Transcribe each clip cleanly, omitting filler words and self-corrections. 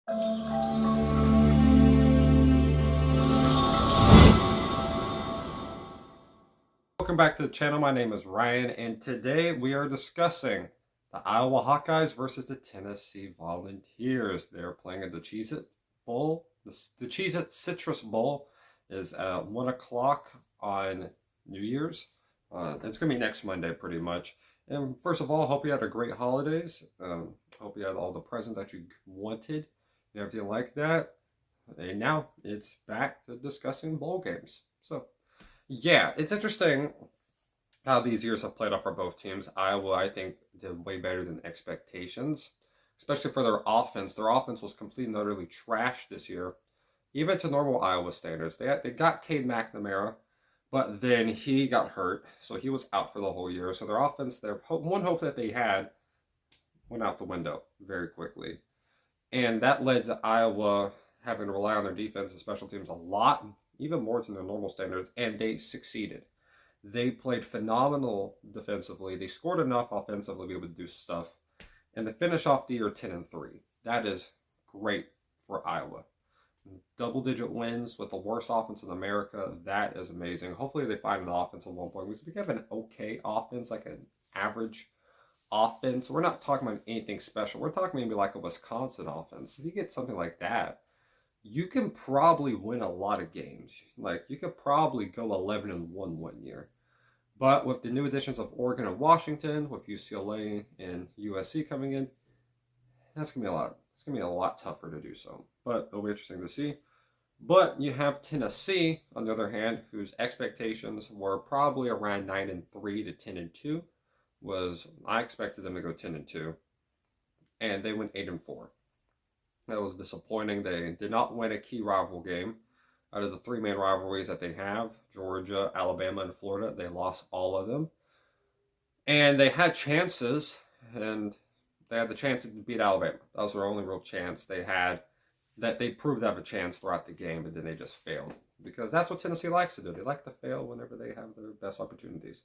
Welcome back to the channel. My name is Ryan, and today we are discussing the Iowa Hawkeyes versus the Tennessee Volunteers. They're playing at the Cheez-It Bowl. The Cheez-It Citrus Bowl is at 1 o'clock on New Year's. It's going to be next Monday, pretty much. And first of all, hope you had a great holidays. Hope you had all the presents that you wanted and everything like that. And now it's back to discussing bowl games. So, yeah, it's interesting how these years have played out for both teams. Iowa, I think, did way better than expectations, especially for their offense. Their offense was completely and utterly trashed this year, even to normal Iowa standards. They got Cade McNamara, but then he got hurt, so he was out for the whole year. So their offense, one hope that they had, went out the window very quickly. And that led to Iowa having to rely on their defense and special teams a lot, even more than their normal standards, and they succeeded. They played phenomenal defensively. They scored enough offensively to be able to do stuff. And to finish off the year 10-3. That is great for Iowa. Double-digit wins with the worst offense in America. That is amazing. Hopefully they find an offense at one point. We have an okay offense, like an average offense. We're not talking about anything special. We're talking maybe like a Wisconsin offense. If you get something like that, you can probably win a lot of games. Like, you could probably go 11-1 one year. But with the new additions of Oregon and Washington, with UCLA and USC coming in, that's going to be a lot. It's going to be a lot tougher to do so. But it'll be interesting to see. But you have Tennessee, on the other hand, whose expectations were probably around 9-3 to 10-2. I expected them to go 10-2. And they went 8-4. That was disappointing. They did not win a key rival game. Out of the three main rivalries that they have, Georgia, Alabama, and Florida, they lost all of them. And they had chances, and they had the chance to beat Alabama. That was their only real chance they had. That they proved to have a chance throughout the game, but then they just failed. Because that's what Tennessee likes to do. They like to fail whenever they have their best opportunities.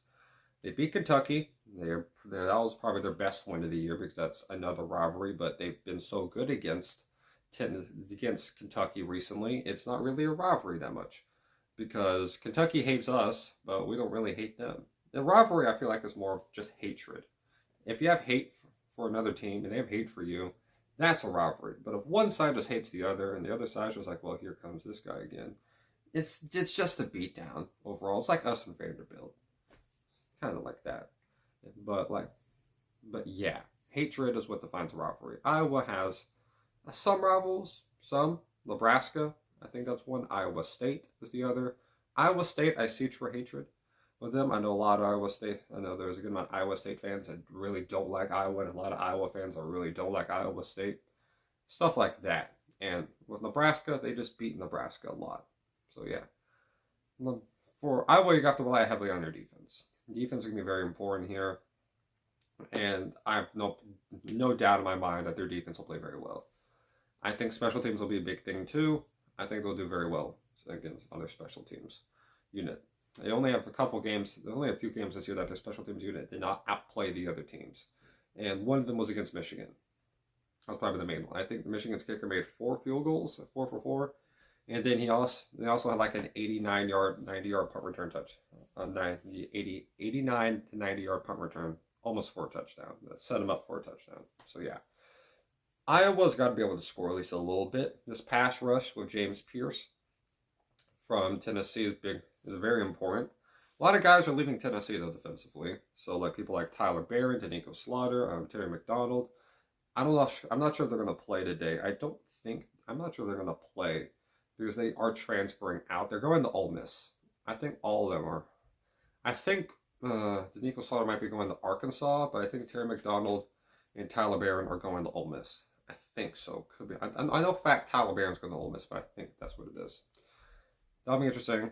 They beat Kentucky. That was probably their best win of the year because that's another rivalry, but they've been so good against Kentucky recently. It's not really a rivalry that much because Kentucky hates us, but we don't really hate them. The rivalry, I feel like, is more of just hatred. If you have hate for another team and they have hate for you, that's a rivalry. But if one side just hates the other and the other side is just like, well, here comes this guy again, it's just a beatdown overall. It's like us and Vanderbilt, kind of like that. But yeah, hatred is what defines a rivalry. Iowa has some rivals, some. Nebraska, I think that's one. Iowa State is the other. Iowa State, I see true hatred with them. I know a lot of Iowa State. I know there's a good amount of Iowa State fans that really don't like Iowa, and a lot of Iowa fans that really don't like Iowa State. Stuff like that. And with Nebraska, they just beat Nebraska a lot. So yeah. For Iowa, you have to rely heavily on their defense. Defense is going to be very important here. And I have no doubt in my mind that their defense will play very well. I think special teams will be a big thing too. I think they'll do very well against other special teams unit. They only have a couple games. There's only a few games this year that their special teams unit did not outplay the other teams. And one of them was against Michigan. That was probably the main one. I think Michigan's kicker made 4 field goals, 4 for 4. And then they also had like an 89-yard, 90-yard punt return touch. 89 to 90-yard punt return. Almost for a touchdown. That set them up for a touchdown. So yeah. Iowa's got to be able to score at least a little bit. This pass rush with James Pierce from Tennessee is very important. A lot of guys are leaving Tennessee, though, defensively. So, like people like Tyler Barron, Danico Slaughter, Terry McDonald. I'm not sure if they're going to play today. I'm not sure they're going to play because they are transferring out. They're going to Ole Miss. I think all of them are. I think Danico Slaughter might be going to Arkansas, but I think Terry McDonald and Tyler Barron are going to Ole Miss. I think so. Could be. I know fact Tyler Barron's going to Ole Miss, but I think that's what it is. That'll be interesting.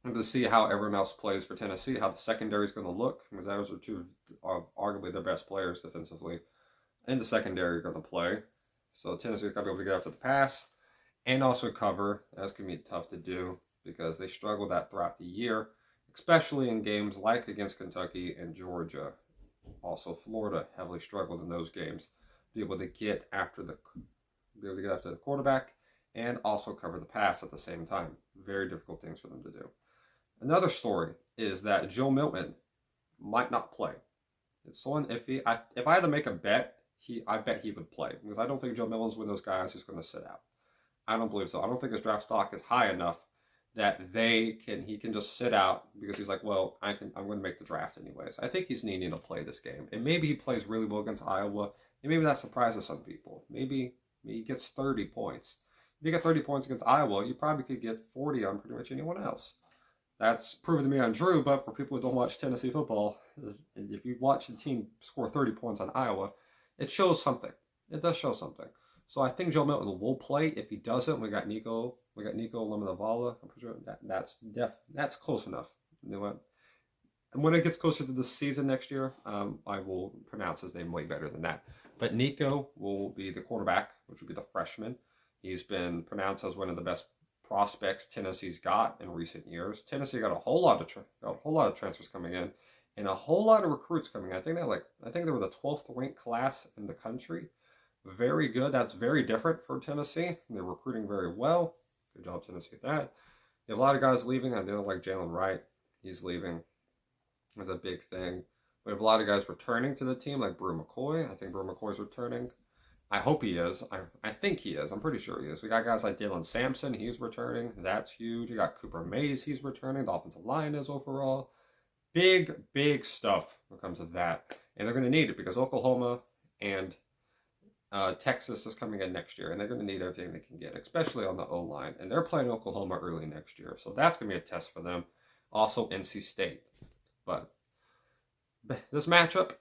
And to see how everyone else plays for Tennessee, how the secondary is going to look, because those are two of arguably their best players defensively in the secondary are going to play. So Tennessee's got to be able to get up to the pass and also cover. That's going to be tough to do because they struggled that throughout the year, especially in games like against Kentucky and Georgia. Also, Florida heavily struggled in those games. Be able to get be able to get after the quarterback and also cover the pass at the same time. Very difficult things for them to do. Another story is that Joe Milton might not play. It's so iffy. If I had to make a bet, I bet he would play, because I don't think Joe Milton's one of those guys who's going to sit out. I don't believe so. I don't think his draft stock is high enough that he can just sit out, because he's like, well, I'm going to make the draft anyways. I think he's needing to play this game, and maybe he plays really well against Iowa, and maybe that surprises some people. Maybe he gets 30 points. If you get 30 points against Iowa, you probably could get 40 on pretty much anyone else. That's proven to me untrue, but for people who don't watch Tennessee football, and if you watch the team score 30 points on Iowa, it shows something. It does show something. So I think Joe Milton will play. If he doesn't, we got Nico Lemanavala. I'm pretty sure that's close enough. You know what? And when it gets closer to the season next year, I will pronounce his name way better than that. But Nico will be the quarterback, which will be the freshman. He's been pronounced as one of the best prospects Tennessee's got in recent years. Tennessee got a whole lot of transfers coming in, and a whole lot of recruits coming in. I think they were the 12th ranked class in the country. Very good. That's very different for Tennessee. They're recruiting very well. Good job, Tennessee, with that. You have a lot of guys leaving. I don't like Jalen Wright. He's leaving. That's a big thing. We have a lot of guys returning to the team, like Brew McCoy. I think Brew McCoy's returning. I hope he is. I think he is. I'm pretty sure he is. We got guys like Dylan Sampson. He's returning. That's huge. You got Cooper Mays. He's returning. The offensive line is overall. Big stuff when it comes to that. And they're going to need it, because Oklahoma and Texas is coming in next year, and they're going to need everything they can get, especially on the O-line. And they're playing Oklahoma early next year, so that's going to be a test for them. Also, NC State. But this matchup,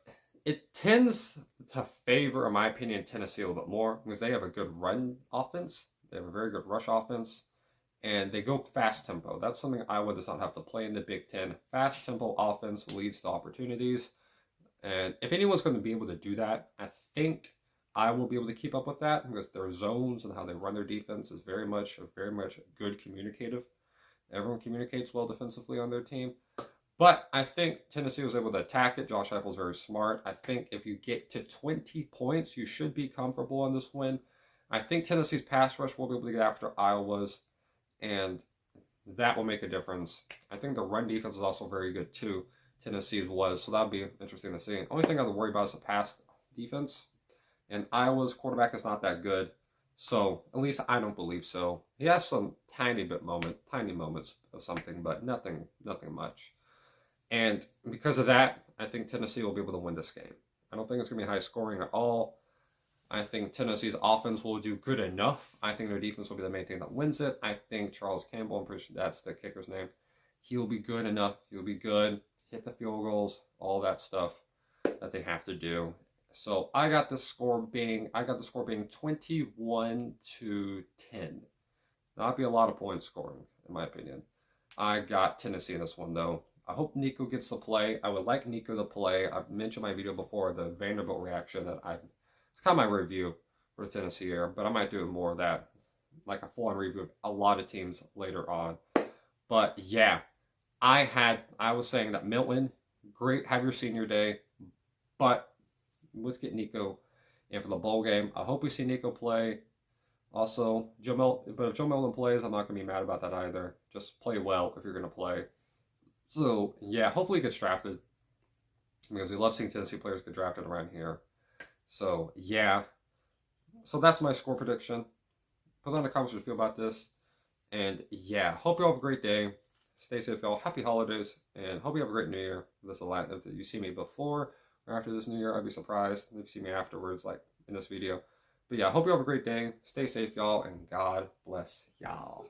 it tends to favor, in my opinion, Tennessee a little bit more, because they have a good run offense. They have a very good rush offense, and they go fast tempo. That's something Iowa does not have to play in the Big Ten. Fast tempo offense leads to opportunities, and if anyone's going to be able to do that, I think I will be able to keep up with that, because their zones and how they run their defense is very much good communicative. Everyone communicates well defensively on their team. But I think Tennessee was able to attack it. Josh Heupel's very smart. I think if you get to 20 points, you should be comfortable on this win. I think Tennessee's pass rush will be able to get after Iowa's, and that will make a difference. I think the run defense is also very good too. Tennessee's was, so that'll be interesting to see. Only thing I have to worry about is the pass defense. And Iowa's quarterback is not that good. So, at least I don't believe so. He has some tiny moments of something, but nothing much. And because of that, I think Tennessee will be able to win this game. I don't think it's going to be high scoring at all. I think Tennessee's offense will do good enough. I think their defense will be the main thing that wins it. I think Charles Campbell, I'm pretty sure that's the kicker's name, he'll be good enough. He'll be good, hit the field goals, all that stuff that they have to do. So I got the score being 21-10. Not be a lot of points scoring, in my opinion. I got Tennessee in this one, though. I hope Nico gets to play. I would like Nico to play. I've mentioned in my video before the Vanderbilt reaction it's kind of my review for Tennessee here, but I might do more of that, like a full-on review of a lot of teams later on. But yeah, I was saying that Milton, great, have your senior day, but let's get Nico in for the bowl game. I hope we see Nico play. Also, if Joe Milton plays, I'm not going to be mad about that either. Just play well if you're going to play. So, yeah, hopefully he gets drafted, because we love seeing Tennessee players get drafted around here. So, yeah. So that's my score prediction. Put down in the comments what you feel about this. And, yeah, hope you all have a great day. Stay safe, y'all. Happy holidays. And hope you have a great New Year. If you see me before or after this New Year, I'd be surprised if you see me afterwards, like in this video. But, yeah, hope you have a great day. Stay safe, y'all. And God bless y'all.